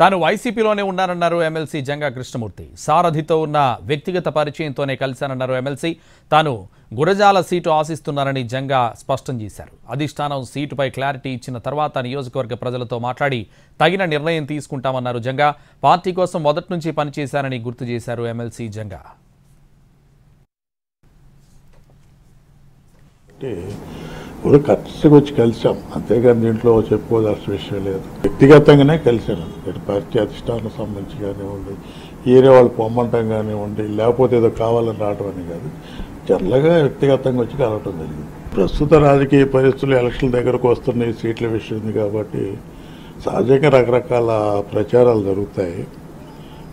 తాను వైసీపీలోనే ఉన్నారన్నారు ఎమ్మెల్సీ జంగా కృష్ణమూర్తి. సారథితో ఉన్న వ్యక్తిగత పరిచయంతోనే కలిశానన్నారు ఎమ్మెల్సీ. తాను గురజాల సీటు ఆశిస్తున్నారని జంగా స్పష్టం చేశారు. అధిష్టానం సీటుపై క్లారిటీ ఇచ్చిన తర్వాత నియోజకవర్గ ప్రజలతో మాట్లాడి తగిన నిర్ణయం తీసుకుంటామన్నారు జంగా. పార్టీ కోసం మొదటి నుంచి పనిచేశారని గుర్తు చేశారు ఎమ్మెల్సీ జంగా. ఇప్పుడు ఖచ్చితంగా వచ్చి కలిసాం, అంతేగాని దీంట్లో చెప్పుకోవాల్సిన విషయం లేదు. వ్యక్తిగతంగానే కలిసాను. ఇటు పార్టీ అధిష్టానం సంబంధించి కానివ్వండి, ఏరే వాళ్ళు పొమ్మంటం కానివ్వండి, లేకపోతే ఏదో కావాలని రావడం అని కాదు, జనరల్గా వ్యక్తిగతంగా వచ్చి కలవటం జరిగింది. ప్రస్తుత రాజకీయ పరిస్థితులు ఎలక్షన్ దగ్గరకు వస్తున్నాయి, సీట్ల విషయం ఉంది కాబట్టి సహజంగా రకరకాల ప్రచారాలు జరుగుతాయి.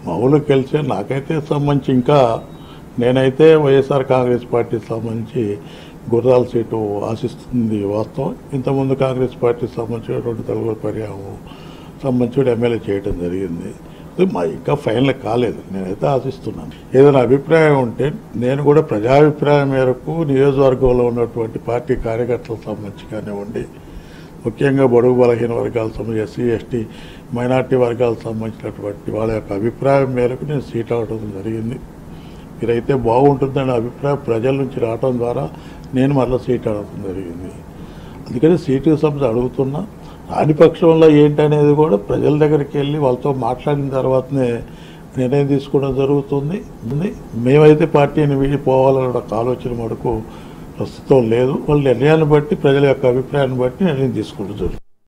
మామూలుగా కలిసే నాకైతే సంబంధించి ఇంకా నేనైతే వైఎస్ఆర్ కాంగ్రెస్ పార్టీకి సంబంధించి గుర్రాల సీటు ఆశిస్తుంది వాస్తవం. ఇంతకుముందు కాంగ్రెస్ పార్టీకి సంబంధించినటువంటి తలగూరు పర్యావరణం సంబంధించి ఎమ్మెల్యే చేయడం జరిగింది. మా ఇంకా ఫైనల్ కాలేదు, నేనైతే ఆశిస్తున్నాను. ఏదైనా అభిప్రాయం ఉంటే నేను కూడా ప్రజాభిప్రాయం మేరకు నియోజకవర్గంలో ఉన్నటువంటి పార్టీ కార్యకర్తలకు సంబంధించి కానివ్వండి, ముఖ్యంగా బడుగు బలహీన వర్గాలకు సంబంధించి ఎస్సీ ఎస్టీ మైనార్టీ వర్గాలకు సంబంధించినటువంటి వాళ్ళ యొక్క అభిప్రాయం మేరకు నేను సీట్ అవ్వడం జరిగింది. మీరైతే బాగుంటుందనే అభిప్రాయం ప్రజల నుంచి రావడం ద్వారా నేను మళ్ళీ సీట్ అడగడం జరిగింది. అందుకని సీటుకి సంబంధించి అడుగుతున్నా. రాని పక్షంలో ఏంటనేది కూడా ప్రజల దగ్గరికి వెళ్ళి వాళ్ళతో మాట్లాడిన తర్వాతనే నిర్ణయం తీసుకోవడం జరుగుతుంది. మేమైతే పార్టీని వీడిపోవాలనే ఒక ఆలోచన మటుకు ప్రస్తుతం లేదు. వాళ్ళ నిర్ణయాన్ని బట్టి, ప్రజల యొక్క అభిప్రాయాన్ని బట్టి నిర్ణయం తీసుకోవడం జరుగుతుంది.